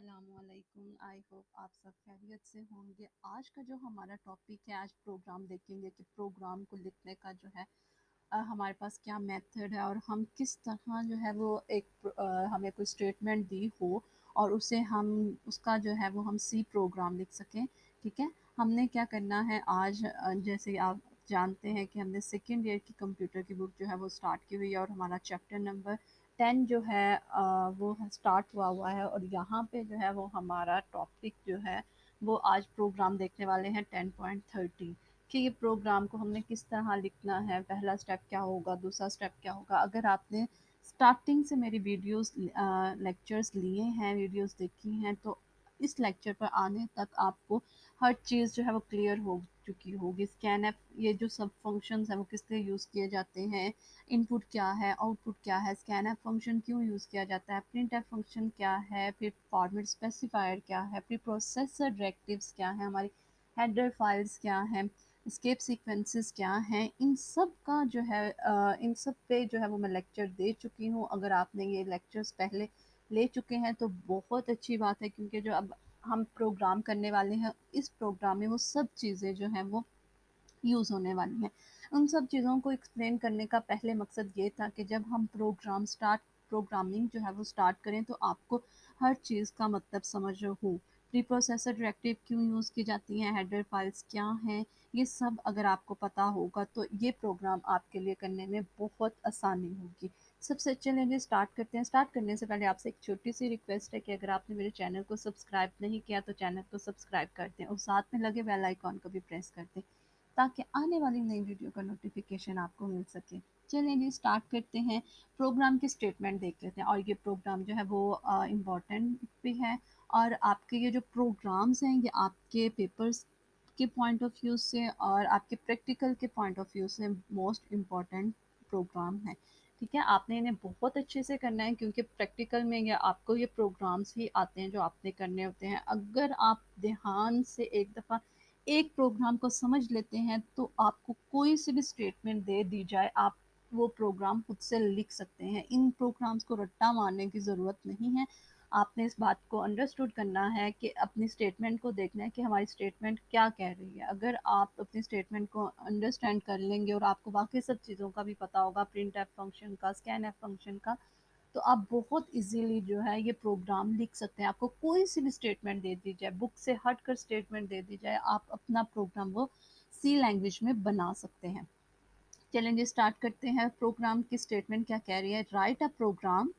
अस्सलामुअलैकुम। I hope आप सब खैरियत से होंगे। आज का जो हमारा टॉपिक है, आज प्रोग्राम देखेंगे कि प्रोग्राम को लिखने का जो है हमारे पास क्या मेथड है और हम किस तरह जो है वो हमें कोई स्टेटमेंट दी हो और उसे हम उसका जो है वो हम सी प्रोग्राम लिख सकें। ठीक है, हमने क्या करना है आज, जैसे आप जानते हैं कि हमने सेकेंड ईयर की कंप्यूटर की बुक जो है वो स्टार्ट की हुई है और हमारा चैप्टर नंबर 10 जो है वो स्टार्ट हुआ है और यहाँ पे जो है वो हमारा टॉपिक जो है वो आज प्रोग्राम देखने वाले हैं 10.30 कि ये प्रोग्राम को हमने किस तरह लिखना है, पहला स्टेप क्या होगा, दूसरा स्टेप क्या होगा। अगर आपने स्टार्टिंग से मेरी वीडियोस लेक्चर्स लिए हैं, वीडियोस देखी हैं, तो इस लेक्चर पर आने तक आपको हर चीज़ जो है वो क्लियर हो चुकी होगी। स्कैन ऐप, ये जो सब फंक्शंस हैं वो किस लिए यूज़ किए जाते हैं, इनपुट क्या है, आउटपुट क्या है, स्कैन ऐप फंक्शन क्यों यूज़ किया जाता है, प्रिंट ऐप फंक्शन क्या है, फिर फॉर्मेट स्पेसिफायर क्या है, फिर प्रोसेसर डायरेक्टिव्स क्या है, हमारी हेडर फाइल्स क्या हैं, एस्केप सीक्वेंसेस क्या हैं, इन सब का जो है इन सब पे जो है वो मैं लेक्चर दे चुकी हूँ। अगर आपने ये लेक्चर्स पहले ले चुके हैं तो बहुत अच्छी बात है, क्योंकि जो अब हम प्रोग्राम करने वाले हैं इस प्रोग्राम में वो सब चीज़ें जो हैं वो यूज़ होने वाली हैं। उन सब चीज़ों को एक्सप्लेन करने का पहले मकसद ये था कि जब हम प्रोग्रामिंग जो है वो स्टार्ट करें तो आपको हर चीज़ का मतलब समझ हो। प्री प्रोसेसर डायरेक्टिव क्यों यूज़ की जाती हैं, हेडर फाइल्स क्या हैं, ये सब अगर आपको पता होगा तो ये प्रोग्राम आपके लिए करने में बहुत आसानी होगी। सबसे चलिए स्टार्ट करते हैं। स्टार्ट करने से पहले आपसे एक छोटी सी रिक्वेस्ट है कि अगर आपने मेरे चैनल को सब्सक्राइब नहीं किया तो चैनल को सब्सक्राइब कर दें और साथ में लगे बेल आइकॉन को भी प्रेस कर दें ताकि आने वाली नई वीडियो का नोटिफिकेशन आपको मिल सके। चलिए जी स्टार्ट करते हैं। प्रोग्राम की स्टेटमेंट देख लेते हैं और ये प्रोग्राम जो है वो इम्पॉर्टेंट भी है और आपके ये जो प्रोग्राम्स हैं ये आपके पेपर्स के पॉइंट ऑफ व्यू से और आपके प्रैक्टिकल के पॉइंट ऑफ व्यू से मोस्ट इम्पॉर्टेंट प्रोग्राम है। ठीक है, आपने इन्हें बहुत अच्छे से करना है क्योंकि प्रैक्टिकल में या आपको ये प्रोग्राम्स ही आते हैं जो आपने करने होते हैं। अगर आप ध्यान से एक दफ़ा एक प्रोग्राम को समझ लेते हैं तो आपको कोई सी भी स्टेटमेंट दे दी जाए, आप वो प्रोग्राम खुद से लिख सकते हैं। इन प्रोग्राम्स को रट्टा मारने की ज़रूरत नहीं है। आपने इस बात को अंडरस्टूड करना है कि अपनी स्टेटमेंट को देखना है कि हमारी स्टेटमेंट क्या कह रही है। अगर आप अपनी स्टेटमेंट को अंडरस्टैंड कर लेंगे और आपको बाकी सब चीज़ों का भी पता होगा, प्रिंट ऐप फंक्शन का, स्कैन ऐप फंक्शन का, तो आप बहुत इजीली जो है ये प्रोग्राम लिख सकते हैं। आपको कोई सी भी स्टेटमेंट दे दी जाए, बुक से हट कर स्टेटमेंट दे दी जाए, आप अपना प्रोग्राम वो सी लैंग्वेज में बना सकते हैं। चलेंगे स्टार्ट करते हैं। प्रोग्राम की स्टेटमेंट क्या कह रही है, write a program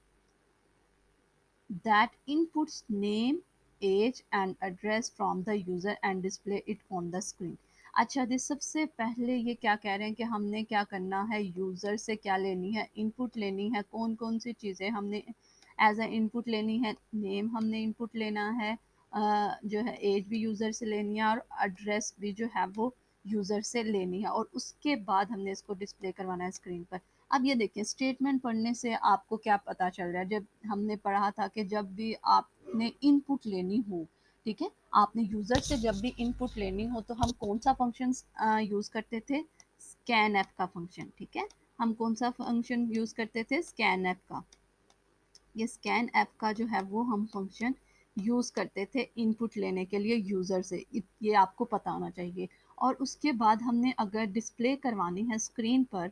that inputs name, age and address from the user and display it on the screen। अच्छा जी, सबसे पहले ये क्या कह रहे हैं कि हमने क्या करना है, यूज़र से क्या लेनी है, इनपुट लेनी है। कौन कौन सी चीज़ें हमने एज ए इनपुट लेनी है, नेम हमने इनपुट लेना है, जो है एज भी यूज़र से लेनी है और एड्रेस भी जो है वो यूज़र से लेनी है और उसके बाद हमने इसको डिस्प्ले करवाना है स्क्रीन पर। अब ये देखिए, स्टेटमेंट पढ़ने से आपको क्या पता चल रहा है, जब हमने पढ़ा था कि जब भी आपने इनपुट लेनी हो, ठीक है, आपने यूज़र से जब भी इनपुट लेनी हो तो हम कौन सा फंक्शन यूज़ करते थे, स्कैन ऐप का फंक्शन। ठीक है, हम कौन सा फंक्शन यूज़ करते थे, स्कैन ऐप का। ये स्कैन ऐप का जो है वो हम फंक्शन यूज़ करते थे इनपुट लेने के लिए यूज़र से। ये आपको पता होना चाहिए। और उसके बाद हमने अगर डिस्प्ले करवानी है स्क्रीन पर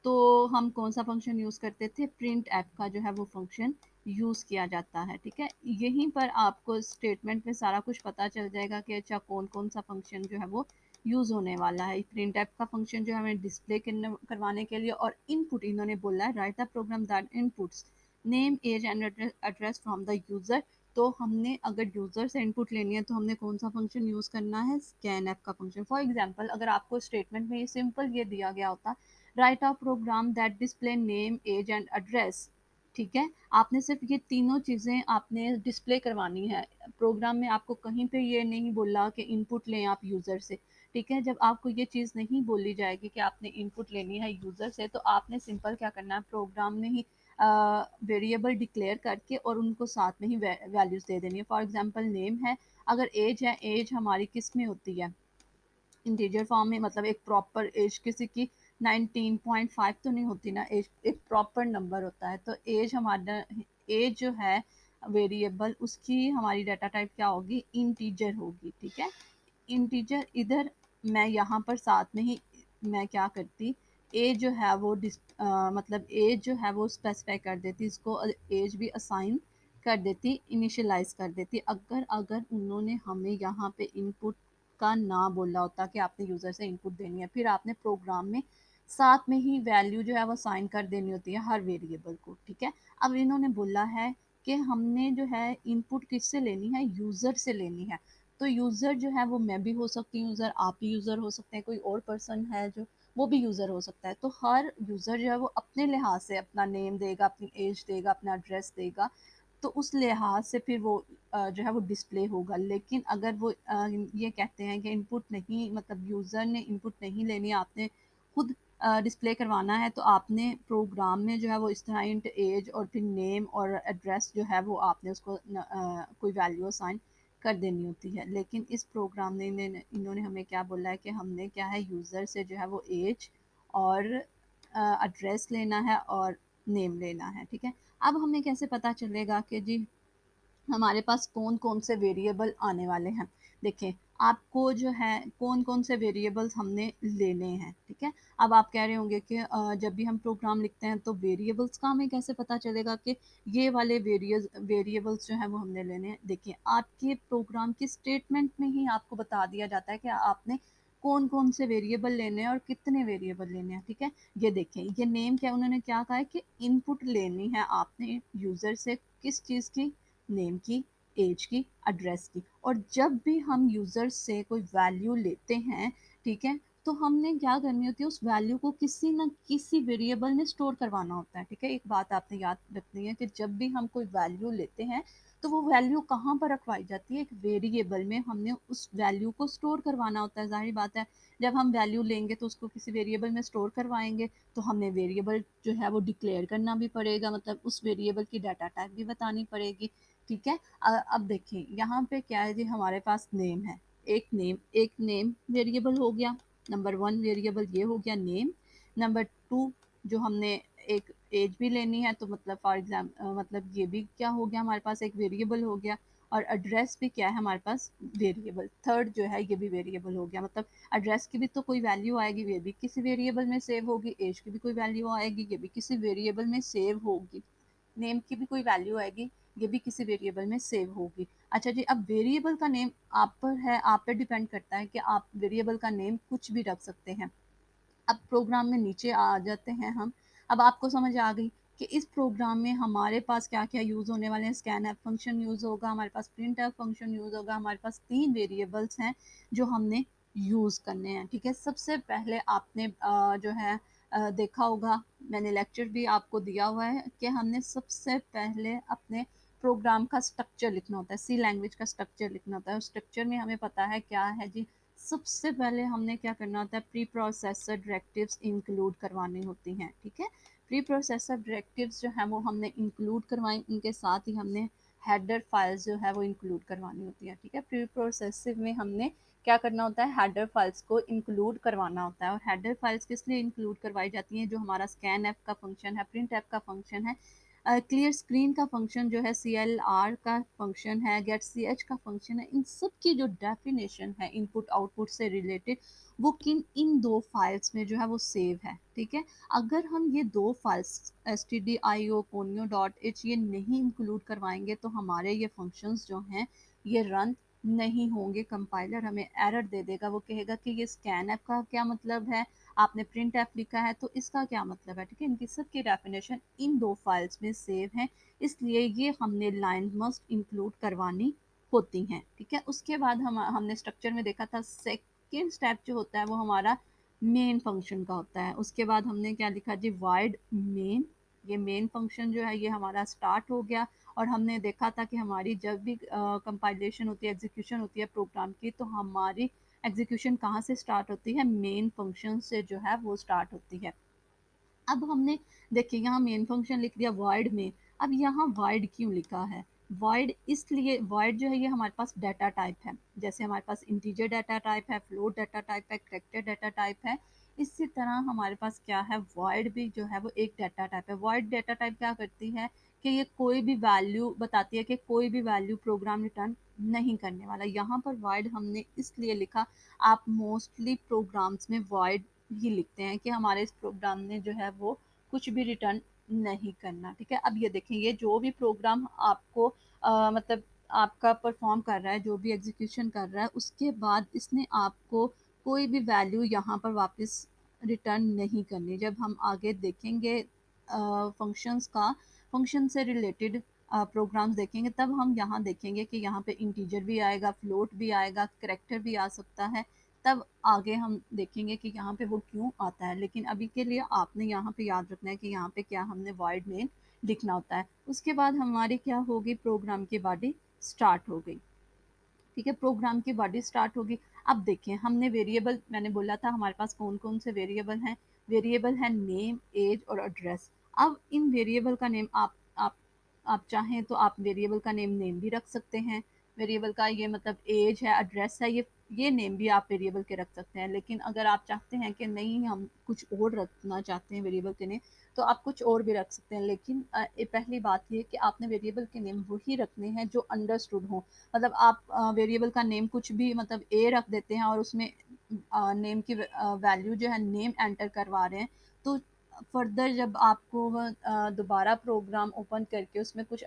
तो हम कौन सा फंक्शन यूज़ करते थे, प्रिंट ऐप का जो है वो फंक्शन यूज़ किया जाता है। ठीक है, यहीं पर आपको स्टेटमेंट में सारा कुछ पता चल जाएगा कि अच्छा कौन कौन सा फंक्शन जो है वो यूज़ होने वाला है। प्रिंट ऐप का फंक्शन जो है हमें डिस्प्ले करवाने के लिए, और इनपुट इन्होंने बोला है write the program that inputs name, age and address from the user. तो हमने अगर यूज़र से इनपुट लेनी है तो हमने कौन सा फंक्शन यूज़ करना है, स्कैन ऐप का फंक्शन। फॉर एग्जांपल, अगर आपको स्टेटमेंट में ये सिंपल ये दिया गया होता, write a program that display name, age and address. ठीक है, आपने सिर्फ ये तीनों चीज़ें आपने डिस्प्ले करवानी है। प्रोग्राम में आपको कहीं पे ये नहीं बोला कि इनपुट लें आप यूज़र से। ठीक है, जब आपको ये चीज़ नहीं बोली जाएगी कि आपने इनपुट लेनी है यूज़र से, तो आपने सिंपल क्या करना है, प्रोग्राम में ही वेरिएबल डिक्लेयर करके और उनको साथ में ही वैल्यूज़ दे देनी है। फॉर एग्जांपल नेम है, अगर एज है, एज हमारी किस में होती है, इंटीजर फॉर्म में, मतलब एक प्रॉपर एज किसी की 19.5 तो नहीं होती ना, एज एक प्रॉपर नंबर होता है। तो एज हमारा, एज जो है वेरिएबल, उसकी हमारी डाटा टाइप क्या होगी, इंटीजर होगी, ठीक है। इंटीजर इधर मैं यहाँ पर साथ में ही मैं क्या करती, एज जो है वो मतलब एज जो है वो स्पेसिफाई कर देती, इसको एज भी असाइन कर देती, इनिशियलाइज कर देती। अगर अगर उन्होंने हमें यहाँ पे इनपुट का ना बोला होता कि आपने यूज़र से इनपुट देनी है, फिर आपने प्रोग्राम में साथ में ही वैल्यू जो है वो साइन कर देनी होती है हर वेरिएबल को, ठीक है। अब इन्होंने बोला है कि हमने जो है इनपुट किससे लेनी है, यूज़र से लेनी है। तो यूज़र जो है वो मैं भी हो सकती हूँ यूज़र, आप भी यूज़र हो सकते हैं, कोई और पर्सन है जो वो भी यूज़र हो सकता है। तो हर यूज़र जो है वो अपने लिहाज से अपना नेम देगा, अपनी एज देगा, अपना एड्रेस देगा, तो उस लिहाज से फिर वो जो है वो डिस्प्ले होगा। लेकिन अगर वो ये कहते हैं कि इनपुट नहीं, मतलब यूज़र ने इनपुट नहीं लेनी, आपने खुद डिस्प्ले करवाना है, तो आपने प्रोग्राम में जो है वो इस तरह इंट एज और फिर नेम और एड्रेस जो है वो आपने उसको कोई वैल्यू असाइन कर देनी होती है। लेकिन इस प्रोग्राम ने इन्होंने हमें क्या बोला है कि हमने क्या है, यूज़र से जो है वो एज और एड्रेस लेना है और नेम लेना है, ठीक है। अब हमें कैसे पता चलेगा कि जी हमारे पास कौन-कौन से वेरिएबल आने वाले हैं। देखिए, आपको जो है कौन-कौन से वेरिएबल्स हमने लेने हैं, ठीक है। अब आप कह रहे होंगे कि जब भी हम प्रोग्राम लिखते हैं तो वेरिएबल्स का हमें कैसे पता चलेगा कि ये वाले वेरिएबल्स जो हैं वो हमने लेने हैं। देखिए, आपके प्रोग्राम की स्टेटमेंट में ही आपको बता दिया जाता है कि आपने कौन-कौन से वेरिएबल लेने हैं और कितने वेरिएबल लेने हैं, ठीक है। ये देखें, ये नेम क्या उन्होंने क्या कहा है कि इनपुट लेनी है आपने यूज़र से, किस चीज़ की, नेम की, एज की, एड्रेस की। और जब भी हम यूज़र से कोई वैल्यू लेते हैं, ठीक है, तो हमने क्या करनी होती है, उस वैल्यू को किसी न किसी वेरिएबल में स्टोर करवाना होता है, ठीक है। एक बात आपने याद रखनी है कि जब भी हम कोई वैल्यू लेते हैं, तो वो वैल्यू कहाँ पर रखवाई जाती है, एक वेरिएबल में हमने उस वैल्यू को स्टोर करवाना होता है। ज़ाहिर बात है, जब हम वैल्यू लेंगे तो उसको किसी वेरिएबल में स्टोर करवाएँगे, तो हमें वेरिएबल जो है वो डिक्लेयर करना भी पड़ेगा, मतलब उस वेरिएबल की डाटा टाइप भी बतानी पड़ेगी, ठीक है। अब देखिए यहाँ पे क्या है जी, हमारे पास नेम है, एक नेम वेरिएबल हो गया, नंबर वन वेरिएबल ये हो गया नेम। नंबर टू, जो हमने एक एज भी लेनी है, तो मतलब फॉर एग्जाम्पल मतलब ये भी क्या हो गया, हमारे पास एक वेरिएबल हो गया। और एड्रेस भी क्या है हमारे पास, वेरिएबल। थर्ड जो है ये भी वेरिएबल हो गया, मतलब एड्रेस की भी तो कोई वैल्यू आएगी, ये भी किसी वेरिएबल में सेव होगी, एज की भी कोई वैल्यू आएगी, ये भी किसी वेरिएबल में सेव होगी, नेम की भी कोई वैल्यू आएगी, ये भी किसी वेरिएबल में सेव होगी। अच्छा जी, अब वेरिएबल का नेम आप पर है, आप पे डिपेंड करता है कि आप वेरिएबल का नेम कुछ भी रख सकते हैं। अब प्रोग्राम में नीचे आ जाते हैं हम। अब आपको समझ आ गई कि इस प्रोग्राम में हमारे पास क्या-क्या यूज़ होने वाले हैं। स्कैनफ फंक्शन यूज़ होगा, हमारे पास प्रिंटफ फंक्शन यूज़ होगा, हमारे पास 3 वेरिएबल्स हैं जो हमने यूज़ करने हैं, ठीक है। सबसे पहले आपने जो है देखा होगा, मैंने लेक्चर भी आपको दिया हुआ है कि हमने सबसे पहले अपने प्रोग्राम का स्ट्रक्चर लिखना होता है, सी लैंग्वेज का स्ट्रक्चर लिखना होता है। उस स्ट्रक्चर में हमें पता है क्या है जी, सबसे पहले हमने क्या करना होता है, प्री प्रोसेसर डायरेक्टिव्स इंक्लूड करवानी होती हैं, ठीक है। प्री प्रोसेसर डायरेक्टिव्स जो है वो हमने इंक्लूड करवाई, उनके साथ ही हमने हेडर फाइल्स जो है वो इंक्लूड करवानी होती है, ठीक है। प्री प्रोसेसिव में हमने क्या करना होता है, हेडर फाइल्स को इंक्लूड करवाना होता है। और हेडर फाइल्स किस लिए इंक्लूड करवाई जाती हैं, जो हमारा स्कैन ऐप का फंक्शन है, प्रिंट ऐप का फंक्शन है, क्लियर स्क्रीन का फंक्शन जो है, CLR का फंक्शन है, गेट CH का फंक्शन है, इन सब की जो डेफिनेशन है इनपुट आउटपुट से रिलेटेड, वो किन इन दो फाइल्स में जो है वो सेव है, ठीक है। अगर हम ये दो files stdio conio dot H ये नहीं इंक्लूड करवाएंगे, तो हमारे ये फंक्शंस जो हैं ये रन नहीं होंगे। कंपाइलर हमें एरर दे देगा, वो कहेगा कि ये स्कैन ऐप का क्या मतलब है, आपने प्रिंट ऐप लिखा है तो इसका क्या मतलब है, ठीक है। इनकी सब की डेफिनेशन इन दो फाइल्स में सेव है, इसलिए ये हमने लाइन मस्ट इंक्लूड करवानी होती हैं, ठीक है। उसके बाद हमने स्ट्रक्चर में देखा था, सेकेंड स्टेप जो होता है वो हमारा मेन फंक्शन का होता है। उसके बाद हमने क्या लिखा जी, वाइड मेन। ये मेन फंक्शन जो है ये हमारा स्टार्ट हो गया। और हमने देखा था कि हमारी जब भी कंपाइलेशन होती है, एग्जीक्यूशन होती है प्रोग्राम की, तो हमारी एग्जीक्यूशन कहाँ से स्टार्ट होती है, मेन फंक्शन से जो है वो स्टार्ट होती है। अब हमने देखिए यहाँ मेन फंक्शन लिख दिया void में। अब यहाँ void क्यों लिखा है, void इसलिए, void जो है ये हमारे पास डाटा टाइप है, जैसे हमारे पास इंटीजर डाटा टाइप है, फ्लोट डाटा टाइप है, कैरेक्टर डाटा टाइप है, इसी तरह हमारे पास क्या है, void भी जो है वो एक डाटा टाइप है। void डाटा टाइप क्या करती है कि ये कोई भी वैल्यू बताती है कि कोई भी वैल्यू प्रोग्राम रिटर्न नहीं करने वाला। यहाँ पर void हमने इसलिए लिखा, आप मोस्टली प्रोग्राम्स में void ही लिखते हैं कि हमारे इस प्रोग्राम ने जो है वो कुछ भी रिटर्न नहीं करना, ठीक है। अब ये देखें, ये जो भी प्रोग्राम आपको मतलब आपका परफॉर्म कर रहा है, जो भी एग्जीक्यूशन कर रहा है, उसके बाद इसने आपको कोई भी वैल्यू यहाँ पर वापस रिटर्न नहीं करनी। जब हम आगे देखेंगे फंक्शंस का, फंक्शन से रिलेटेड प्रोग्राम्स देखेंगे, तब हम यहाँ देखेंगे कि यहाँ पे इंटीजर भी आएगा, फ्लोट भी आएगा, करेक्टर भी आ सकता है। तब आगे हम देखेंगे कि यहाँ पे वो क्यों आता है। लेकिन अभी के लिए आपने यहाँ पे याद रखना है कि यहाँ पे क्या हमने void main लिखना होता है। उसके बाद हमारी क्या होगी, प्रोग्राम की बॉडी स्टार्ट हो गई, ठीक है। प्रोग्राम की बॉडी स्टार्ट होगी। अब देखें, हमने वेरिएबल, मैंने बोला था हमारे पास कौन कौन से वेरिएबल हैं। वेरिएबल है नेम, एज और एड्रेस। अब इन वेरिएबल का नेम आप चाहें तो आप वेरिएबल का नेम भी रख सकते हैं। वेरिएबल का ये मतलब एज है, एड्रेस है, ये नेम भी आप वेरिएबल के रख सकते हैं। लेकिन अगर आप चाहते हैं कि नहीं, हम कुछ और रखना चाहते हैं वेरिएबल के नेम, तो आप कुछ और भी रख सकते हैं। लेकिन पहली बात ये कि आपने वेरिएबल के नेम वही रखने हैं जो अंडरस्टूड हो। मतलब आप वेरिएबल का नेम कुछ भी, मतलब ए रख देते हैं और उसमें नेम की वैल्यू जो है नेम एंटर करवा रहे हैं, तो फर्दर जब आपको दोबारा प्रोग्राम ओपन करके उसमें कुछ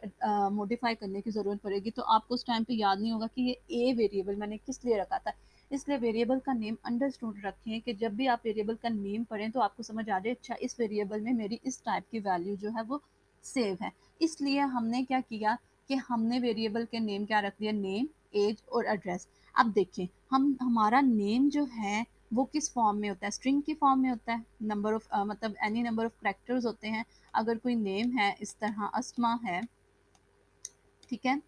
मॉडिफाई करने की ज़रूरत पड़ेगी, तो आपको उस टाइम पे याद नहीं होगा कि ये ए वेरिएबल मैंने किस लिए रखा था। इसलिए वेरिएबल का नेम अंडरस्टूड रखें कि जब भी आप वेरिएबल का नेम पढ़ें तो आपको समझ आ जाए, अच्छा इस वेरिएबल में मेरी इस टाइप की वैल्यू जो है वो सेव है। इसलिए हमने क्या किया कि हमने वेरिएबल के नेम क्या रख दिया, नेम, एज और एड्रेस। अब देखिए, हम हमारा नेम जो है वो किस फॉर्म में होता है, स्ट्रिंग की फॉर्म में होता है। नंबर ऑफ मतलब एनी नंबर ऑफ कैरेक्टर्स होते हैं। अगर कोई नेम है, इस तरह अस्मा है, ठीक है,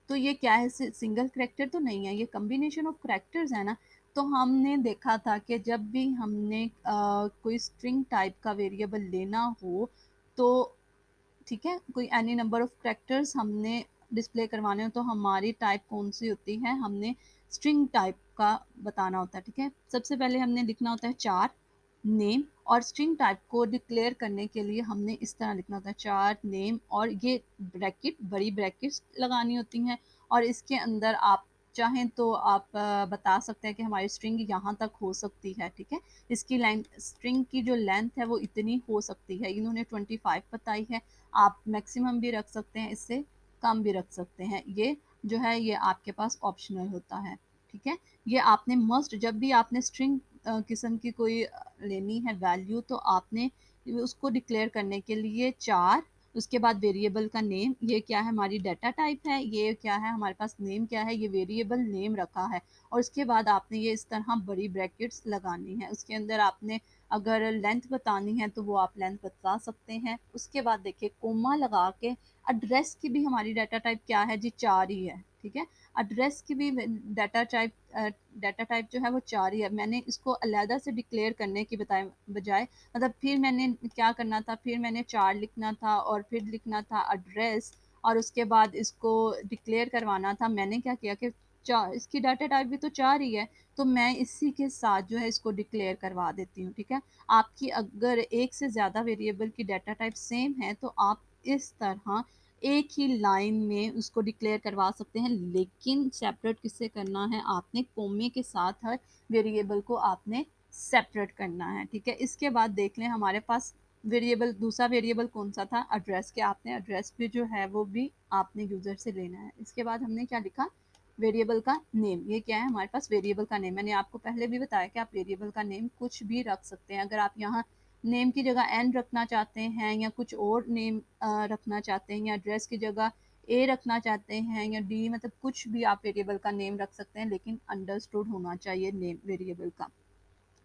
तो ये क्या है, सिंगल करेक्टर तो नहीं है, ये कम्बिनेशन ऑफ करेक्टर्स है ना। तो हमने देखा था कि जब भी हमने कोई स्ट्रिंग टाइप का वेरिएबल लेना हो, तो ठीक है, कोई एनी नंबर ऑफ करेक्टर्स हमने डिस्प्ले करवाने हो, तो हमारी टाइप कौन सी होती है, हमने स्ट्रिंग टाइप का बताना होता है, ठीक है। सबसे पहले हमने लिखना होता है चार नेम, और स्ट्रिंग टाइप को डिक्लेयर करने के लिए हमने इस तरह लिखना होता है चार नेम, और ये ब्रैकेट, बड़ी ब्रैकेट्स लगानी होती हैं। और इसके अंदर आप चाहें तो आप बता सकते हैं कि हमारी स्ट्रिंग यहाँ तक हो सकती है, ठीक है। इसकी लेंथ, स्ट्रिंग की जो लेंथ है वो इतनी हो सकती है, इन्होंने 25 बताई है। आप मैक्सिमम भी रख सकते हैं, इससे कम भी रख सकते हैं। ये जो है ये आपके पास ऑप्शनल होता है, ठीक है। ये आपने मस्ट, जब भी आपने स्ट्रिंग किस्म की कोई लेनी है वैल्यू, तो आपने उसको डिक्लेयर करने के लिए चार, उसके बाद वेरिएबल का नेम, ये क्या है, हमारी डाटा टाइप है, ये क्या है हमारे पास नेम क्या है, ये वेरिएबल नेम रखा है। और उसके बाद आपने ये इस तरह बड़ी ब्रैकेट्स लगानी है। उसके अंदर आपने अगर लेंथ बतानी है तो वो आप लेंथ बता सकते हैं। उसके बाद देखिए कोमा लगा के, एड्रेस की भी हमारी डाटा टाइप क्या है जी, चार ही है, ठीक है। एड्रेस की भी डाटा टाइप जो है वो चार ही है। मैंने इसको अलहदा से डिक्लेयर करने की बजाय, मतलब फिर मैंने क्या करना था, फिर मैंने चार लिखना था और फिर लिखना था एड्रेस, और उसके बाद इसको डिक्लेयर करवाना था। मैंने क्या किया कि चार, इसकी डाटा टाइप भी तो चार ही है, तो मैं इसी के साथ जो है इसको डिक्लेयर करवा देती हूँ, ठीक है। आपकी अगर एक से ज़्यादा वेरिएबल की डाटा टाइप सेम है, तो आप इस तरह एक ही लाइन में उसको डिक्लेयर करवा सकते हैं। लेकिन सेपरेट किससे करना है, आपने कोमे के साथ हर वेरिएबल को आपने सेपरेट करना है, ठीक है। इसके बाद देख लें हमारे पास वेरिएबल, दूसरा वेरिएबल कौन सा था, एड्रेस के। आपने एड्रेस भी जो है वो भी आपने यूज़र से लेना है। इसके बाद हमने क्या लिखा, वेरिएबल का नेम। ये क्या है, हमारे पास वेरिएबल का नेम। मैंने आपको पहले भी बताया कि आप वेरिएबल का नेम कुछ भी रख सकते हैं। अगर आप यहाँ नेम की जगह एन रखना चाहते हैं, या कुछ और नेम रखना चाहते हैं, या एड्रेस की जगह ए रखना चाहते हैं, या डी, मतलब कुछ भी आप वेरिएबल का नेम रख सकते हैं, लेकिन अंडरस्टूड होना चाहिए नेम वेरिएबल का,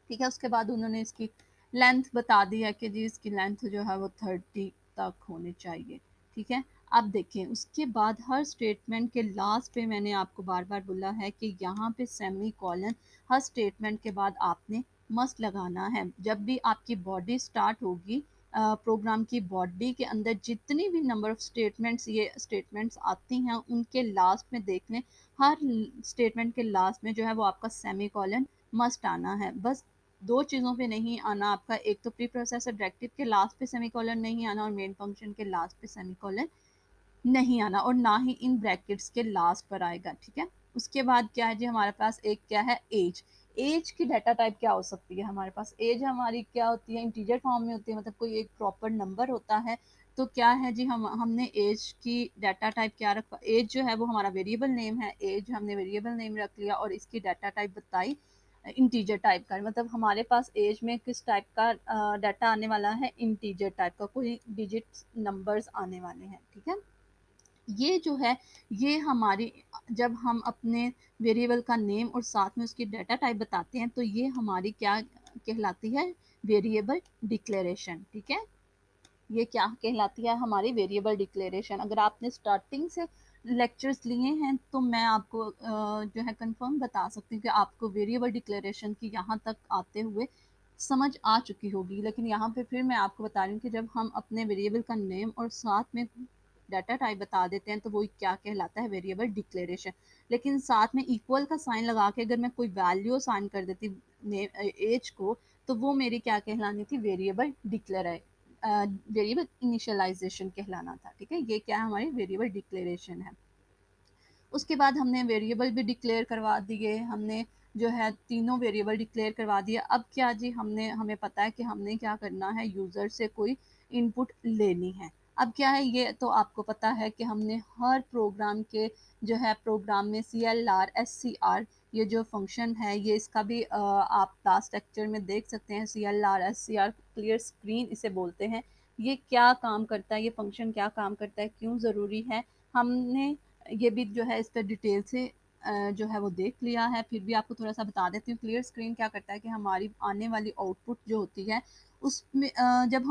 ठीक है। उसके बाद उन्होंने इसकी लेंथ बता दी है कि जी इसकी लेंथ जो है वो 30 तक होनी चाहिए, ठीक है। अब देखें, उसके बाद हर स्टेटमेंट के लास्ट पे मैंने आपको बार बार बोला है कि यहाँ पे सेमी कॉलन हर स्टेटमेंट के बाद आपने मस्ट लगाना है। जब भी आपकी बॉडी स्टार्ट होगी, प्रोग्राम की बॉडी के अंदर जितनी भी नंबर ऑफ स्टेटमेंट्स, ये स्टेटमेंट्स आती हैं, उनके लास्ट में देख लें, हर स्टेटमेंट के लास्ट में जो है वो आपका सेमी कॉलन मस्ट आना है। बस दो चीज़ों पे नहीं आना आपका, एक तो प्री प्रोसेसर डायरेक्टिव के लास्ट पे सेमीकोलन नहीं आना, और मेन फंक्शन के लास्ट पे सेमीकोलन नहीं आना और ना ही इन ब्रैकेट्स के लास्ट पर आएगा, ठीक है। उसके बाद क्या है जी, हमारे पास एक क्या है, एज। एज की डाटा टाइप क्या हो सकती है हमारे पास, एज हमारी क्या होती है, इंटीजर फॉर्म में होती है, मतलब कोई एक प्रॉपर नंबर होता है। तो क्या है जी, हमने एज की डाटा टाइप क्या रखा, एज जो है वो हमारा वेरिएबल नेम है, एज हमने वेरिएबल नेम रख लिया और इसकी डाटा टाइप बताई इंटीजर टाइप का, मतलब हमारे पास एज में किस टाइप का डाटा आने वाला है, इंटीजर टाइप का, कोई डिजिट नंबर्स आने वाले हैं, ठीक है। ये जो है, ये हमारी, जब हम अपने वेरिएबल का नेम और साथ में उसकी डाटा टाइप बताते हैं तो ये हमारी क्या कहलाती है, वेरिएबल डिक्लेरेशन, ठीक है। ये क्या कहलाती है, हमारी वेरिएबल डिक्लेरेशन। अगर आपने स्टार्टिंग से लेक्चर्स लिए हैं तो मैं आपको जो है कंफर्म बता सकती हूँ कि आपको वेरिएबल डिक्लेरेशन की यहाँ तक आते हुए समझ आ चुकी होगी, लेकिन यहाँ पे फिर मैं आपको बता रही हूँ कि जब हम अपने वेरिएबल का नेम और साथ में डाटा टाइप बता देते हैं तो वो क्या कहलाता है, वेरिएबल डिक्लेरेशन। लेकिन साथ में इक्वल का साइन लगा के अगर मैं कोई वैल्यू साइन कर देती एज को, तो वो मेरी क्या कहलानी थी, वेरिएबल वेरिएबल इनिशियलाइजेशन कहलाना था, ठीक है। ये क्या है, हमारी वेरिएबल डिक्लेरेशन है। उसके बाद हमने वेरिएबल भी डिक्लेयर करवा दिए, हमने जो है तीनों वेरिएबल डिक्लेयर करवा दिया। अब क्या जी, हमें पता है कि हमने क्या करना है, यूज़र से कोई इनपुट लेनी है। अब क्या है, ये तो आपको पता है कि हमने हर प्रोग्राम के जो है, प्रोग्राम में CLR SCR ये जो फंक्शन है, ये इसका भी आप लास्ट लेक्चर में देख सकते हैं। CLR SCR क्लियर स्क्रीन इसे बोलते हैं। ये क्या काम करता है, ये फंक्शन क्या काम करता है, क्यों ज़रूरी है, हमने ये भी जो है इस पर डिटेल से जो है वो देख लिया है। फिर भी आपको थोड़ा सा बता देती हूँ। क्लियर स्क्रीन क्या करता है कि हमारी आने वाली आउटपुट जो होती है उसमें जब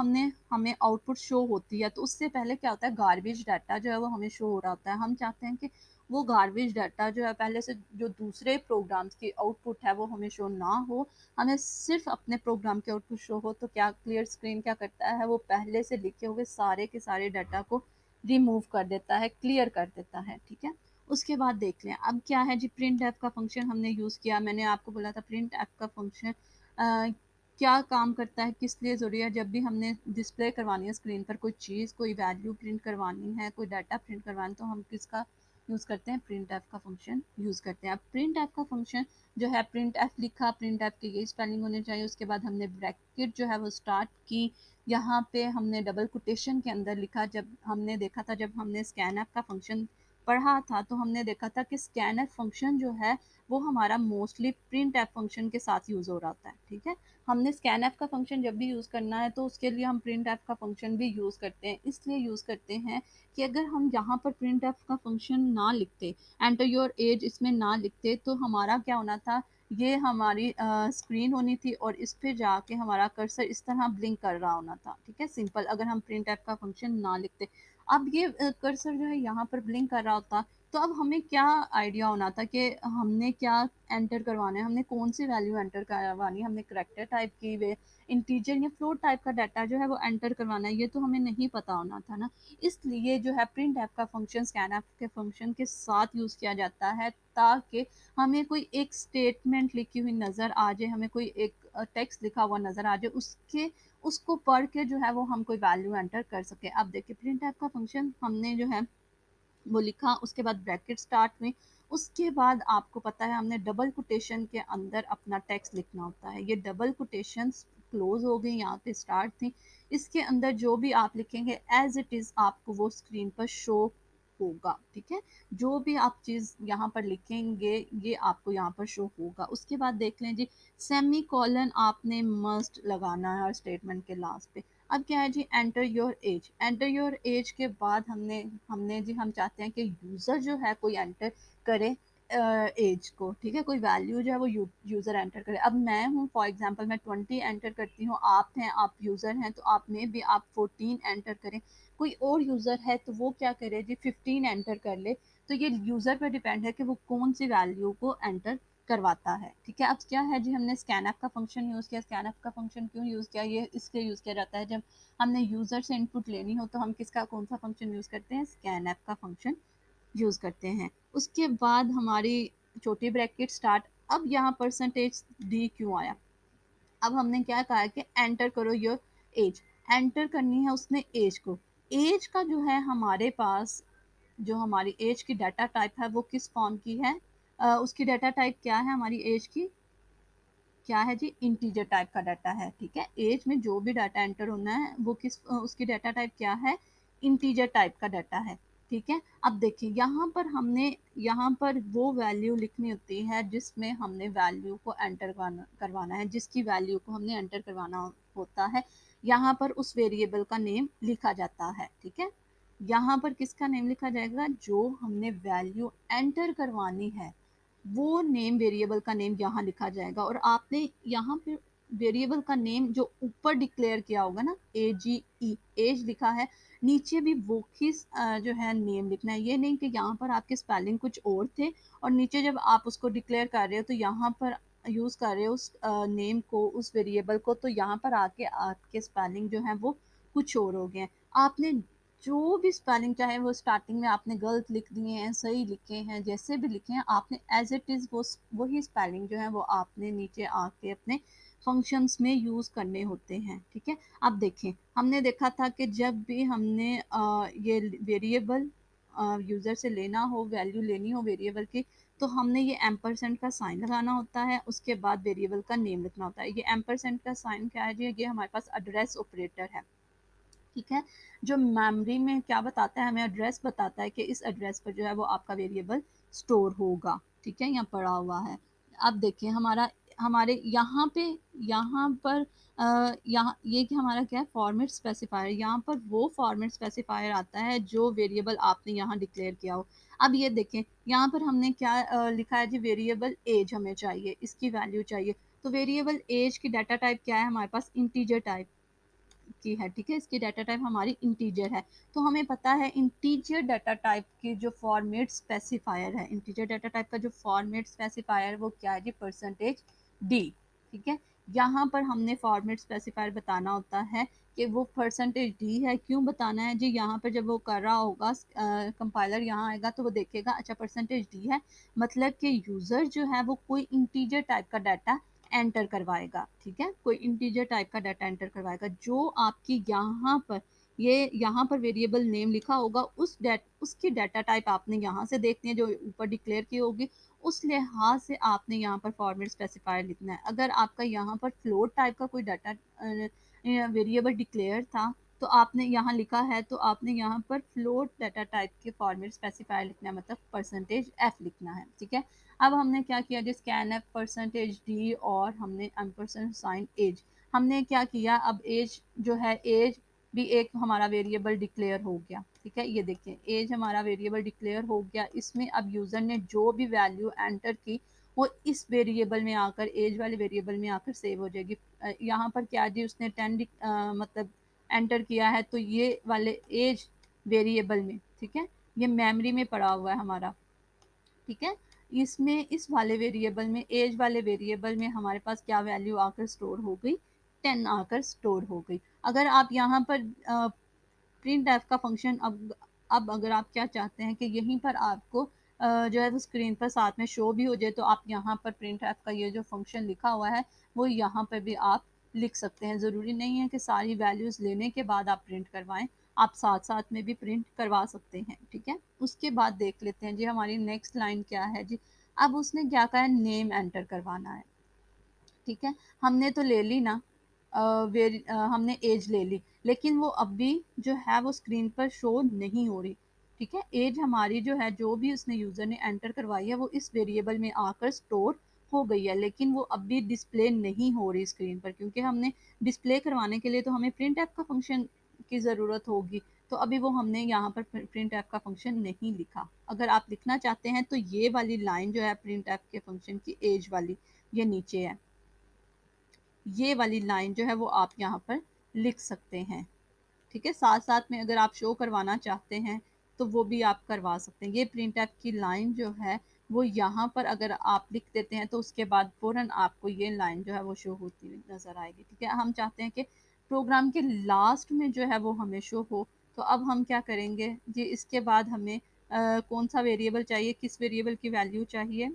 हमें आउटपुट शो होती है तो उससे पहले क्या होता है, गार्बेज डाटा जो है वो हमें शो हो रहा होता है। हम चाहते हैं कि वो गार्बेज डाटा जो है पहले से जो दूसरे प्रोग्राम्स की आउटपुट है वो हमें शो ना हो, हमें सिर्फ अपने प्रोग्राम के आउटपुट शो हो। तो क्या क्लियर स्क्रीन क्या करता है, वो पहले से लिखे हुए सारे के सारे डाटा को रिमूव कर देता है, क्लियर कर देता है, ठीक है। उसके बाद देख लें, अब क्या है जी, प्रिंट एफ का फंक्शन हमने यूज़ किया। मैंने आपको बोला था प्रिंट एफ का फंक्शन क्या काम करता है, किस लिए ज़रूरी है, जब भी हमने डिस्प्ले करवानी है स्क्रीन पर कोई चीज़, कोई वैल्यू प्रिंट करवानी है, कोई डाटा प्रिंट करवाना है, तो हम किसका यूज़ करते हैं, प्रिंट एफ का फंक्शन यूज़ करते हैं। अब प्रिंट एफ का फंक्शन जो है, प्रिंट एफ लिखा, प्रिंट एफ की ये स्पेलिंग होनी चाहिए। उसके बाद हमने ब्रैकेट जो है वो स्टार्ट की, यहाँ पे हमने डबल कोटेशन के अंदर लिखा। जब हमने देखा था, जब हमने स्कैनएफ का फंक्शन पढ़ा था तो हमने देखा था कि स्कैनएफ फंक्शन जो है वो हमारा मोस्टली प्रिंट एफ फंक्शन के साथ यूज़ हो रहा होता है, ठीक है। हमने स्कैनएफ का फंक्शन जब भी यूज़ करना है तो उसके लिए हम प्रिंट एफ का फंक्शन भी यूज़ करते हैं। इसलिए यूज़ करते हैं कि अगर हम यहाँ पर प्रिंट एफ का फंक्शन ना लिखते, एंटर योर एज इसमें ना लिखते, तो हमारा क्या होना था, ये हमारी स्क्रीन होनी थी और इस पे जाके हमारा कर्सर इस तरह ब्लिंक कर रहा होना था, ठीक है, सिंपल, अगर हम प्रिंट एफ का फंक्शन ना लिखते। अब ये कर्सर जो है यहाँ पर ब्लिंक कर रहा होता, तो अब हमें क्या आइडिया होना था कि हमने क्या एंटर करवाना है, हमने कौन सी वैल्यू एंटर करवानी है, हमने करेक्टर टाइप की वे इंटीजर या फ्लोट टाइप का डाटा जो है वो एंटर करवाना है, ये तो हमें नहीं पता होना था ना। इसलिए जो है प्रिंट एफ का फंक्शन स्कैन एफ के फंक्शन के साथ यूज़ किया जाता है, ताकि हमें कोई एक स्टेटमेंट लिखी हुई नज़र आ जाए, हमें कोई एक टेक्स्ट लिखा हुआ नज़र आ जाए, उसके उसको पढ़ के जो है वो हम कोई वैल्यू एंटर कर सके। अब देखिए, प्रिंट टाइप का फंक्शन हमने जो है वो लिखा, उसके बाद ब्रैकेट स्टार्ट में, उसके बाद आपको पता है हमने डबल कोटेशन के अंदर अपना टेक्स्ट लिखना होता है। ये डबल कोटेशन क्लोज हो गई, यहाँ पे स्टार्ट थी, इसके अंदर जो भी आप लिखेंगे एज इट इज़ आपको वो स्क्रीन पर शो होगा, ठीक है। जो भी आप चीज़ यहाँ पर लिखेंगे ये आपको यहाँ पर शो होगा। उसके बाद देख लें जी, सेमी कॉलन आपने मस्ट लगाना है हर स्टेटमेंट के लास्ट पे। अब क्या है जी, enter your age. Enter your age के बाद हमने हमने जी हम चाहते हैं कि यूज़र जो है कोई एंटर करे एज को, ठीक है, कोई वैल्यू जो है वो यूज़र एंटर करे। अब मैं हूँ, फॉर एग्जांपल मैं 20 एंटर करती हूँ, आप हैं, आप यूज़र हैं, तो आप में भी आप 14 एंटर करें। कोई और यूज़र है तो वो क्या करे जी, 15 एंटर कर ले। तो ये यूज़र पर डिपेंड है कि वो कौन सी वैल्यू को एंटर करवाता है, ठीक है। अब क्या है जी, हमने स्कैनएफ का फंक्शन यूज़ किया। स्कैनएफ का फंक्शन क्यों यूज़ किया, ये इसलिए यूज़ किया जाता है जब हमने यूज़र से इनपुट लेनी हो तो हम किसका कौन सा फंक्शन यूज़ करते हैं, स्कैनएफ का फंक्शन यूज़ करते हैं। उसके बाद हमारी छोटी ब्रैकेट स्टार्ट। अब यहाँ परसेंटेज डी क्यों आया, अब हमने क्या कहा है कि एंटर करो योर एज, एंटर करनी है उसने एज को। एज का जो है हमारे पास जो हमारी एज की डाटा टाइप है वो किस फॉर्म की है, उसकी डाटा टाइप क्या है, हमारी एज की क्या है जी, इंटीजर टाइप का डाटा है। ठीक है, एज में जो भी डाटा एंटर होना है वो उसकी डाटा टाइप क्या है, इंटीजर टाइप का डाटा है। ठीक है, अब देखिए यहाँ पर हमने यहाँ पर वो वैल्यू लिखनी होती है जिसमें हमने वैल्यू को एंटर करवाना है, जिसकी वैल्यू को हमने एंटर करवाना होता है। यहाँ पर उस वेरिएबल का नेम लिखा जाता है। ठीक है, यहाँ पर किसका नेम लिखा जाएगा, जो हमने वैल्यू एंटर करवानी है वो नेम, वेरिएबल का नेम यहाँ लिखा जाएगा। और आपने यहाँ पे वेरिएबल का नेम जो ऊपर डिक्लेयर किया होगा ना, AGE, एज लिखा है, नीचे भी वो ही जो है नेम लिखना है। ये नहीं कि यहाँ पर आपके स्पेलिंग कुछ और थे और नीचे जब आप उसको डिक्लेयर कर रहे हो तो यहाँ पर यूज़ कर रहे हो उस नेम को, उस वेरिएबल को, तो यहाँ पर आके आपके स्पेलिंग जो है वो कुछ और हो गए। आपने जो भी स्पेलिंग, चाहे वो स्टार्टिंग में आपने गलत लिख दिए हैं, सही लिखे हैं, जैसे भी लिखे हैं, आपने एज इट इज़ वो वही स्पेलिंग जो है वो आपने नीचे आके अपने फंक्शंस में यूज़ करने होते हैं। ठीक है, अब देखें, हमने देखा था कि जब भी हमने ये वेरिएबल यूज़र से लेना हो, वैल्यू लेनी हो वेरिएबल की, तो हमने ये एम्परसेंड का साइन लगाना होता है, उसके बाद वेरिएबल का नेम लिखना होता है। ये एम्परसेंड का साइन क्या है जी, ये हमारे पास एड्रेस ऑपरेटर है। ठीक है, जो मेमोरी में क्या बताता है, हमें एड्रेस बताता है कि इस एड्रेस पर जो है वो आपका वेरिएबल स्टोर होगा। ठीक है, यहाँ पड़ा हुआ है। अब देखिए हमारा, हमारे यहाँ पर यहाँ ये कि हमारा क्या है, फॉर्मेट स्पेसिफायर, यहाँ पर वो फॉर्मेट स्पेसिफायर आता है जो वेरिएबल आपने यहाँ डिक्लेयर किया हो। अब ये देखें, यहाँ पर हमने क्या लिखा है जी, वेरिएबल एज हमें चाहिए, इसकी वैल्यू चाहिए। तो वेरिएबल एज की डाटा टाइप क्या है, हमारे पास इंटीजर टाइप की है। ठीक है, इसकी डाटा टाइप हमारी इंटीजर है। तो हमें पता है इंटीजर डाटा टाइप की जो फॉर्मेट स्पेसिफायर है, इंटीजर डाटा टाइप का जो फॉर्मेट स्पेसिफायर वो क्या है जी, परसेंटेज डी। ठीक है, यहाँ पर हमने फॉर्मेट स्पेसिफायर बताना होता है कि वो परसेंटेज डी है। क्यों बताना है जी, यहाँ पर जब वो कर रहा होगा कंपाइलर यहाँ आएगा तो वो देखेगा अच्छा परसेंटेज डी है, मतलब कि यूज़र जो है वो कोई इंटीजर टाइप का डाटा एंटर करवाएगा। ठीक है, कोई इंटीजर टाइप का डाटा एंटर करवाएगा। जो आपकी यहाँ पर ये यहाँ पर वेरिएबल नेम लिखा होगा, उसकी डाटा टाइप आपने यहाँ से देखनी है जो ऊपर डिक्लेयर की होगी, उस लिहाज से आपने यहाँ पर फॉर्मेट स्पेसिफायर लिखना है। अगर आपका यहाँ पर फ्लोट टाइप का कोई डाटा वेरिएबल डिक्लेयर था तो आपने यहाँ लिखा है, तो आपने यहाँ पर फ्लोट डाटा टाइप के फॉर्मेट स्पेसिफायर लिखना है, मतलब परसेंटेज एफ लिखना है। ठीक है, अब हमने क्या किया जी, स्कैन एफ परसेंटेज डी और हमने एम्परसेंड साइन एज, हमने क्या किया, अब एज जो है, एज भी एक हमारा वेरिएबल डिक्लेयर हो गया। ठीक है, ये देखिए एज हमारा वेरिएबल डिक्लेयर हो गया। इसमें अब यूज़र ने जो भी वैल्यू एंटर की वो इस वेरिएबल में आकर, एज वाले वेरिएबल में आकर सेव हो जाएगी। यहाँ पर क्या जी, उसने 10 मतलब एंटर किया है, तो ये वाले एज वेरिएबल में, ठीक है, ये मेमोरी में पड़ा हुआ है हमारा। ठीक है, इसमें इस वाले वेरिएबल में, एज वाले वेरिएबल में हमारे पास क्या वैल्यू आकर स्टोर हो गई, 10 आकर स्टोर हो गई। अगर आप यहाँ पर प्रिंट एफ का फंक्शन, अब अगर आप क्या चाहते हैं कि यहीं पर आपको जो है वो स्क्रीन पर साथ में शो भी हो जाए, तो आप यहाँ पर प्रिंट एफ का ये जो फंक्शन लिखा हुआ है वो यहाँ पर भी आप लिख सकते हैं। ज़रूरी नहीं है कि सारी वैल्यूज़ लेने के बाद आप प्रिंट करवाएं, आप साथ साथ में भी प्रिंट करवा सकते हैं। ठीक है, उसके बाद देख लेते हैं जी हमारी नेक्स्ट लाइन क्या है जी। अब उसने क्या कहा है, नेम एंटर करवाना है। ठीक है, हमने तो ले ली ना, हमने एज ले ली, लेकिन वो अब भी जो है वो स्क्रीन पर शो नहीं हो रही। ठीक है, एज हमारी जो है, जो भी उसने यूज़र ने एंटर करवाई है वो इस वेरिएबल में आकर स्टोर हो गई है, लेकिन वो अब भी डिस्प्ले नहीं हो रही स्क्रीन पर, क्योंकि हमने डिस्प्ले करवाने के लिए तो हमें प्रिंट ऐप का फंक्शन की ज़रूरत होगी। तो अभी वो हमने यहाँ पर प्रिंट ऐप का फंक्शन नहीं लिखा। अगर आप लिखना चाहते हैं तो ये वाली लाइन जो है प्रिंट ऐप के फंक्शन की, एज वाली, ये नीचे है, ये वाली लाइन जो है वो आप यहाँ पर लिख सकते हैं। ठीक है, साथ साथ में अगर आप शो करवाना चाहते हैं तो वो भी आप करवा सकते हैं। ये प्रिंट ऐप की लाइन जो है वो यहाँ पर अगर आप लिख देते हैं तो उसके बाद फ़ौरन आपको ये लाइन जो है वो शो होती हुई नज़र आएगी। ठीक है, हम चाहते हैं कि प्रोग्राम के लास्ट में जो है वो हमें शो हो, तो अब हम क्या करेंगे जी, इसके बाद हमें कौन सा वेरिएबल चाहिए, किस वेरिएबल की वैल्यू चाहिए,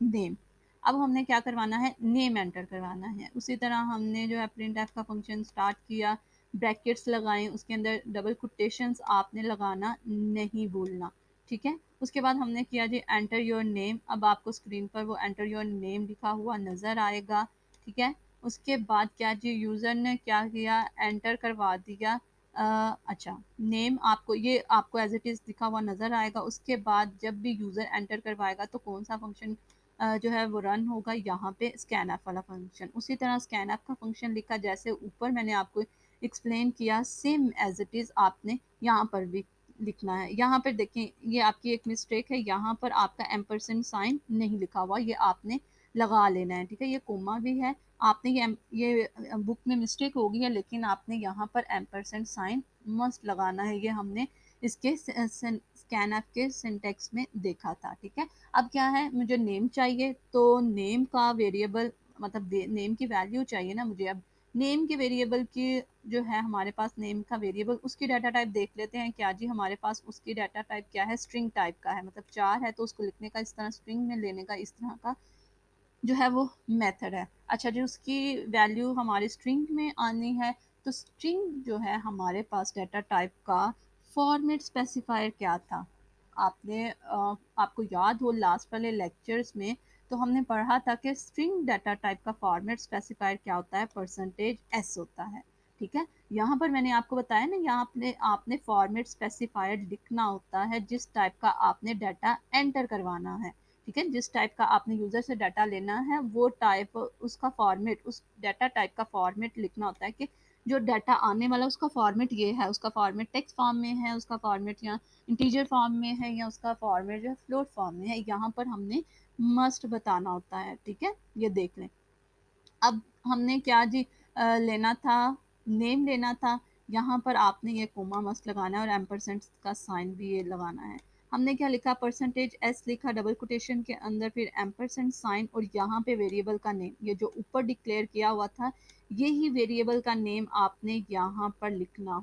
नेम। अब हमने क्या करवाना है, नेम एंटर करवाना है। उसी तरह हमने जो है प्रिंट एफ का फंक्शन स्टार्ट किया, ब्रैकेट्स लगाएं, उसके अंदर डबल कोटेशंस आपने लगाना नहीं भूलना, ठीक है। उसके बाद हमने किया जी एंटर योर नेम। अब आपको स्क्रीन पर वो एंटर योर नेम लिखा हुआ नज़र आएगा, ठीक है। उसके बाद क्या जी यूज़र ने क्या किया, एंटर करवा दिया। अच्छा, नेम आपको ये आपको एज इट इज़ लिखा हुआ नज़र आएगा। उसके बाद जब भी यूज़र एंटर करवाएगा तो कौन सा फंक्शन जो है वो रन होगा, यहाँ पे स्कैन ऐप वाला फंक्शन। उसी तरह स्कैन ऐप का फंक्शन लिखा जैसे ऊपर मैंने आपको एक्सप्लेन किया, सेम एज इट इज़ आपने यहाँ पर भी लिखना है। यहाँ पर देखें ये आपकी एक मिस्टेक है, यहाँ पर आपका एम्परसेंड साइन नहीं लिखा हुआ, ये आपने लगा लेना है, ठीक है। ये कोमा भी है, आपने ये बुक में मिस्टेक हो गई है, लेकिन आपने यहाँ पर एम्परसेंड साइन मस्ट लगाना है। ये हमने इसके स्कैन ऐप के सिंटेक्स में देखा था, ठीक है। अब क्या है, मुझे नेम चाहिए, तो नेम का वेरिएबल मतलब नेम की वैल्यू चाहिए ना मुझे। अब नेम के वेरिएबल की जो है हमारे पास नेम का वेरिएबल, उसकी डाटा टाइप देख लेते हैं क्या जी। हमारे पास उसकी डाटा टाइप क्या है, स्ट्रिंग टाइप का है, मतलब 4 है तो उसको लिखने का इस तरह, स्ट्रिंग में लेने का इस तरह का जो है वो मेथड है। अच्छा जी, उसकी वैल्यू हमारे स्ट्रिंग में आनी है, तो स्ट्रिंग जो है हमारे पास डाटा टाइप का फॉर्मेट स्पेसिफायर क्या था, आपने आपको याद हो लास्ट वाले लेक्चर्स में तो हमने पढ़ा था कि स्ट्रिंग डाटा टाइप का फॉर्मेट स्पेसिफायर क्या होता है, परसेंटेज एस होता है, ठीक है। यहाँ पर मैंने आपको बताया ना, यहाँ आपने आपने फॉर्मेट स्पेसिफायर लिखना होता है जिस टाइप का आपने डाटा एंटर करवाना है, ठीक है। जिस टाइप का आपने यूज़र से डाटा लेना है वो टाइप उसका फॉर्मेट, उस डाटा टाइप का फॉर्मेट लिखना होता है कि जो डाटा आने वाला उसका फॉर्मेट ये है, उसका फॉर्मेट टेक्स्ट फॉर्म में है, उसका फॉर्मेट या इंटीजर फॉर्म में है, या उसका फॉर्मेट जो है फ्लोट फॉर्म में है, यहाँ पर हमने मस्ट बताना होता है, ठीक है। ये देख लें। अब हमने क्या जी लेना था, नेम लेना था। यहाँ पर आपने ये कोमा मस्ट लगाना है और एम्परसेंट का साइन भी ये लगाना है। हमने क्या लिखा, परसेंटेज एस लिखा डबल कोटेशन के अंदर, फिर एम्परसेंट साइन, और यहाँ पे वेरिएबल का नेम, ये जो ऊपर डिक्लेयर किया हुआ था यही वेरिएबल का नेम आपने यहाँ पर लिखना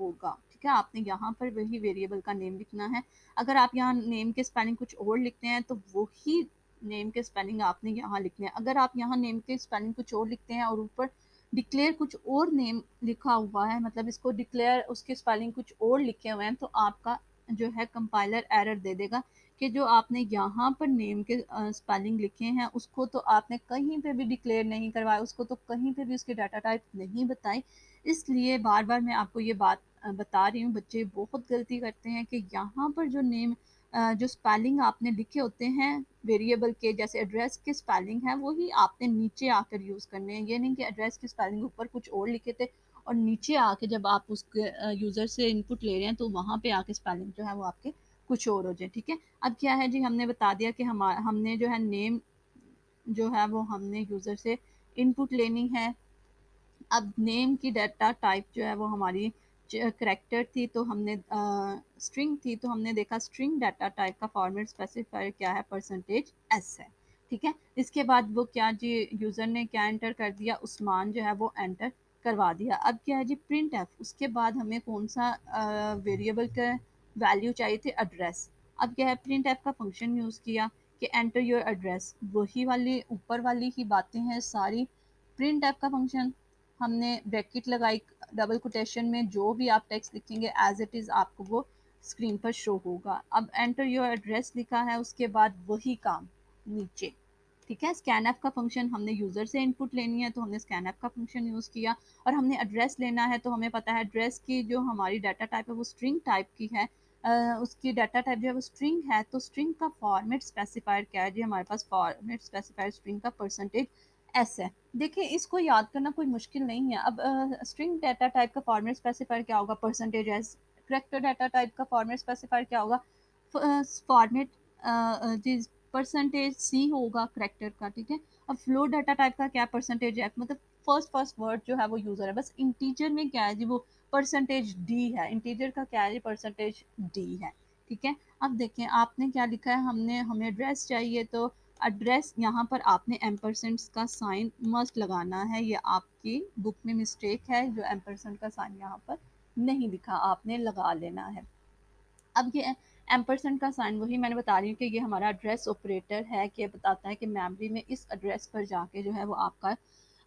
होगा, ठीक है। आपने यहाँ पर वही वेरिएबल का नेम लिखना है। अगर आप यहाँ नेम के स्पेलिंग कुछ और लिखते हैं तो वही नेम के स्पेलिंग आपने यहाँ लिखने हैं। अगर आप यहाँ नेम के स्पेलिंग कुछ और लिखते हैं और ऊपर डिक्लेयर कुछ और नेम लिखा हुआ है, मतलब इसको डिक्लेयर उसके स्पेलिंग कुछ और लिखे हुए हैं, तो आपका जो है कंपाइलर एरर दे देगा कि जो आपने यहाँ पर नेम के स्पेलिंग लिखे हैं उसको तो आपने कहीं पे भी डिक्लेयर नहीं करवाया, उसको तो कहीं पे भी उसकी डाटा टाइप नहीं बताई। इसलिए बार बार मैं आपको ये बात बता रही हूँ, बच्चे बहुत गलती करते हैं कि यहाँ पर जो नेम जो स्पेलिंग आपने लिखे होते हैं वेरिएबल के, जैसे एड्रेस के स्पेलिंग है वही आपने नीचे आकर यूज़ करने हैं। ये नहीं कि एड्रेस की स्पेलिंग ऊपर कुछ और लिखे थे और नीचे आके जब आप उसके यूज़र से इनपुट ले रहे हैं तो वहाँ पे आके स्पेलिंग जो है वो आपके कुछ और हो जाए, ठीक है। अब क्या है जी, हमने बता दिया कि हमने जो है नेम जो है वो हमने यूज़र से इनपुट लेनी है। अब नेम की डाटा टाइप जो है वो हमारी करेक्टर थी, तो हमने स्ट्रिंग थी, तो हमने देखा स्ट्रिंग डाटा टाइप का फॉर्मेट स्पेसिफायर क्या है, परसेंटेज एस है, ठीक है। इसके बाद वो क्या जी, यूज़र ने क्या एंटर कर दिया, उस्मान जो है वो एंटर करवा दिया। अब क्या है जी, प्रिंट एफ। उसके बाद हमें कौन सा वेरिएबल का वैल्यू चाहिए थे, एड्रेस। अब क्या है, प्रिंट एफ का फंक्शन यूज़ किया कि एंटर योर एड्रेस, वही वाली ऊपर वाली ही बातें हैं सारी। प्रिंट एफ का फंक्शन हमने ब्रैकेट लगाई डबल कोटेशन में, जो भी आप टेक्स्ट लिखेंगे एज इट इज़ आपको वो स्क्रीन पर शो होगा। अब एंटर योर एड्रेस लिखा है, उसके बाद वही काम नीचे, ठीक है। स्कैन एफ का फंक्शन हमने यूज़र से इनपुट लेनी है तो हमने स्कैन एफ का फंक्शन यूज़ किया, और हमने एड्रेस लेना है तो हमें पता है एड्रेस की जो हमारी डाटा टाइप है वो स्ट्रिंग टाइप की है। उसकी डाटा टाइप जो है वो स्ट्रिंग है, तो स्ट्रिंग का फॉर्मेट स्पेसिफायर क्या है जी, हमारे पास फॉर्मेट स्पेसिफायर स्ट्रिंग का परसेंटेज एस है। देखिए इसको याद करना कोई मुश्किल नहीं है। अब स्ट्रिंग डाटा टाइप का फॉर्मेट स्पेसिफायर क्या होगा, percentage S. Character data type का फॉर्मेट स्पेसिफायर क्या होगा, फॉर्मेट जी परसेंटेज सी होगा करेक्टर का, ठीक है। अब फ्लोट डाटा टाइप का क्या, परसेंटेज एफ, मतलब फर्स्ट वर्ड जो है वो यूजर है। बस इंटीजर में क्या है जी, वो परसेंटेज डी है, इंटीजर का क्या है जी, परसेंटेज डी है, ठीक है। अब देखें आपने क्या लिखा है, हमें एड्रेस चाहिए, तो एड्रेस यहाँ पर आपने एम्परसेंट का साइन मस्ट लगाना है। ये आपकी बुक में मिस्टेक है, जो एम्परसेंट का साइन यहाँ पर नहीं लिखा, आपने लगा लेना है। अब ये एम्परसेंट का साइन वही मैंने बता रही हूँ कि ये हमारा एड्रेस ऑपरेटर है, कि बताता है कि मेमोरी में इस एड्रेस पर जाके जो है वो आपका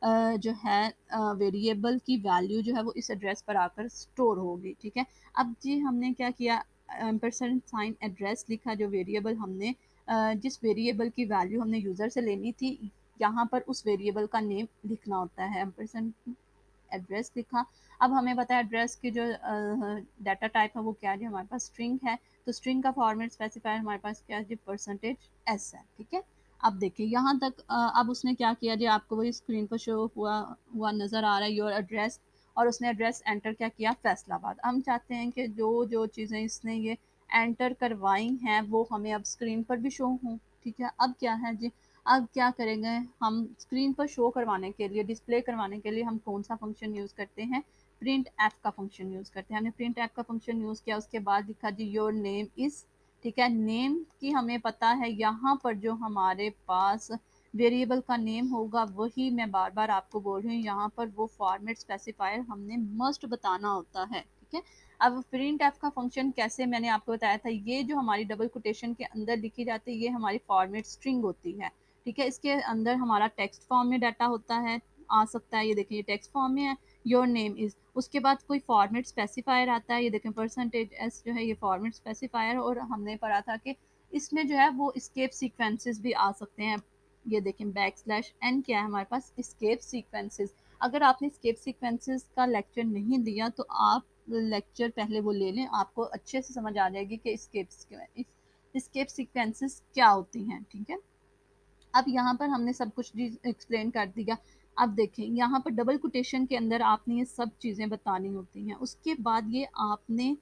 जो है वेरिएबल की वैल्यू जो है वो इस एड्रेस पर आकर स्टोर होगी, ठीक है। अब जी हमने क्या किया, एम्परसेंड साइन एड्रेस लिखा, जो वेरिएबल हमने जिस वेरिएबल की वैल्यू हमने यूज़र से लेनी थी, यहाँ पर उस वेरिएबल का नेम लिखना होता है, एम्परसेंड एड्रेस लिखा। अब हमें पता है एड्रेस की जो डाटा टाइप है वो क्या है, जो हमारे पास स्ट्रिंग है, तो स्ट्रिंग का फॉर्मेट स्पेसिफायर हमारे पास क्या है जी, परसेंटेज एस है, ठीक है। अब देखिए यहाँ तक अब उसने क्या किया जी, आपको वही स्क्रीन पर शो हुआ हुआ नज़र आ रहा है, योर एड्रेस, और उसने एड्रेस एंटर क्या किया, फैसलाबाद। हम चाहते हैं कि जो जो चीज़ें इसने ये एंटर करवाई हैं वो हमें अब स्क्रीन पर भी शो हों, ठीक है। अब क्या है जी, अब क्या करेंगे हम, स्क्रीन पर शो करवाने के लिए, डिस्प्ले करवाने के लिए हम कौन सा फंक्शन यूज़ करते हैं, प्रिंट एफ का फंक्शन यूज़ करते हैं। हमने प्रिंट एफ का फंक्शन यूज़ किया, उसके बाद लिखा जी योर नेम इज़, ठीक है। नेम की हमें पता है, यहाँ पर जो हमारे पास वेरिएबल का नेम होगा वही मैं बार बार आपको बोल रही हूँ, यहाँ पर वो फॉर्मेट स्पेसिफायर हमने मस्ट बताना होता है, ठीक है। अब प्रिंट एफ का फंक्शन कैसे, मैंने आपको बताया था, ये जो हमारी डबल कोटेशन के अंदर लिखी जाती है ये हमारी फॉर्मेट स्ट्रिंग होती है, ठीक है। इसके अंदर हमारा टेक्स्ट फॉर्म में डाटा होता है, आ सकता है, ये देखिए ये टेक्स्ट फॉर्म में है, योर नेम इज़, उसके बाद कोई फॉर्मेट स्पेसिफायर आता है, ये देखें परसेंटेज एस जो है ये फॉर्मेट स्पेसिफायर, और हमने पढ़ा था कि इसमें जो है वो स्केप सीक्वेंसेस भी आ सकते हैं। ये देखें बैक स्लैश एन क्या है हमारे पास, स्केप सीक्वेंसेस। अगर आपने स्केप सीक्वेंसेस का लेक्चर नहीं दिया तो आप लेक्चर पहले वो ले लें, आपको अच्छे से समझ आ जाएगी कि स्केप सीक्वेंसेस क्या होती हैं, ठीक है। अब यहाँ पर हमने सब कुछ एक्सप्लेन कर दिया। अब देखें यहाँ पर डबल कोटेशन के अंदर आपने ये सब चीज़ें बतानी होती हैं, उसके बाद ये आपने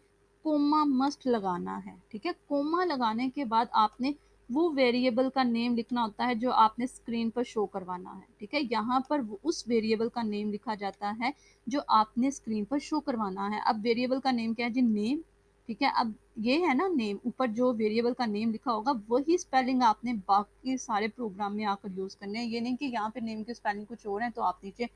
कोमा मस्ट लगाना है, ठीक है। कोमा लगाने के बाद आपने वो वेरिएबल का नेम लिखना होता है जो आपने स्क्रीन पर शो करवाना है, ठीक है। यहाँ पर उस वेरिएबल का नेम लिखा जाता है जो आपने स्क्रीन पर शो करवाना है। अब वेरिएबल का नेम क्या है जी, नेम, ठीक है। अब ये है ना नेम, ऊपर जो वेरिएबल का नेम लिखा होगा वही स्पेलिंग आपने बाकी सारे प्रोग्राम में आकर यूज़ करने हैं। ये नहीं कि यहाँ पे नेम की स्पेलिंग कुछ और है तो आप नीचे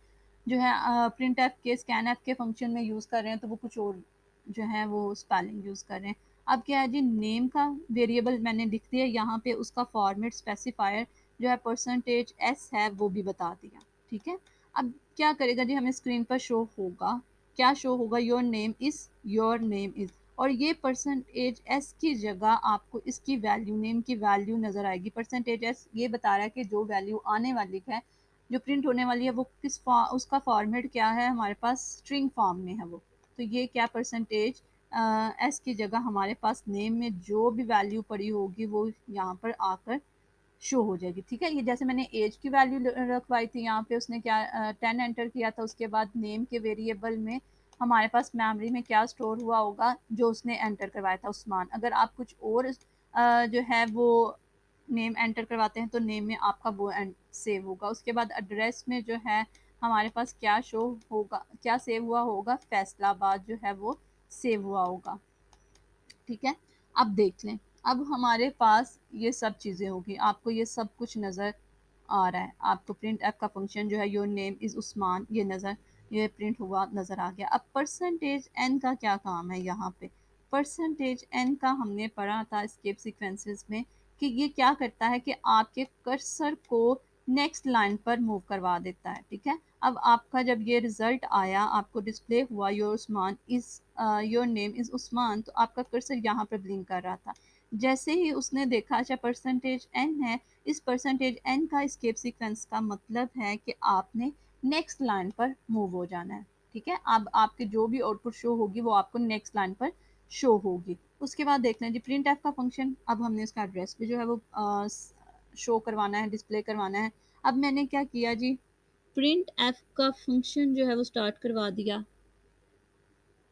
जो है प्रिंट एफ के स्कैन एफ के फंक्शन में यूज़ कर रहे हैं तो वो कुछ और जो है वो स्पेलिंग यूज़ कर रहे हैं। अब क्या है जी, नेम का वेरिएबल मैंने लिख दिया, यहाँ पे उसका फॉर्मेट स्पेसिफायर जो है परसेंटेज एस है वो भी बता दिया, ठीक है। अब क्या करेगा जी, हमें स्क्रीन पर शो होगा, क्या शो होगा, your name is, your name is, और ये परसेंटेज एस की जगह आपको इसकी वैल्यू, नेम की वैल्यू नज़र आएगी। परसेंटेज एस ये बता रहा है कि जो वैल्यू आने वाली है, जो प्रिंट होने वाली है वो उसका फॉर्मेट क्या है, हमारे पास स्ट्रिंग फॉर्म में है वो। तो ये क्या, परसेंटेज एस की जगह हमारे पास नेम में जो भी वैल्यू पड़ी होगी वो यहाँ पर आकर शो हो जाएगी, ठीक है। ये जैसे मैंने एज की वैल्यू रखवाई थी, यहाँ पे उसने क्या 10 एंटर किया था, उसके बाद नेम के वेरिएबल में हमारे पास मेमोरी में क्या स्टोर हुआ होगा, जो उसने एंटर करवाया था, उस्मान। अगर आप कुछ और जो है वो नेम एंटर करवाते हैं तो नेम में आपका वो सेव होगा। उसके बाद एड्रेस में जो है हमारे पास क्या शो होगा, क्या सेव हुआ होगा, फैसलाबाद जो है वो सेव हुआ होगा, ठीक है। अब देख लें, अब हमारे पास ये सब चीज़ें होगी, आपको ये सब कुछ नज़र आ रहा है, आपको प्रिंट एफ का फंक्शन जो है योर नेम इज़ उस्मान ये प्रिंट हुआ नज़र आ गया। अब परसेंटेज एन का क्या काम है यहाँ पे, परसेंटेज एन का हमने पढ़ा था स्केप सीक्वेंसेस में कि ये क्या करता है कि आपके कर्सर को नेक्स्ट लाइन पर मूव करवा देता है, ठीक है। अब आपका जब ये रिजल्ट आया, आपको डिस्प्ले हुआ your Usman is, your name is Usman, तो आपका कर्सर यहाँ पर ब्लिंक कर रहा था। जैसे ही उसने देखा अच्छा परसेंटेज एन है, इस परसेंटेज एन का स्केप सीक्वेंस का मतलब है कि आपने नेक्स्ट लाइन पर मूव हो जाना है, ठीक है। अब आपके जो भी आउटपुट शो होगी वो आपको नेक्स्ट लाइन पर शो होगी। उसके बाद देख लें जी प्रिंट एफ का फंक्शन, अब हमने उसका एड्रेस भी जो है वो शो करवाना है, डिस्प्ले करवाना है। अब मैंने क्या किया जी, प्रिंट एफ का फंक्शन जो है वो स्टार्ट करवा दिया,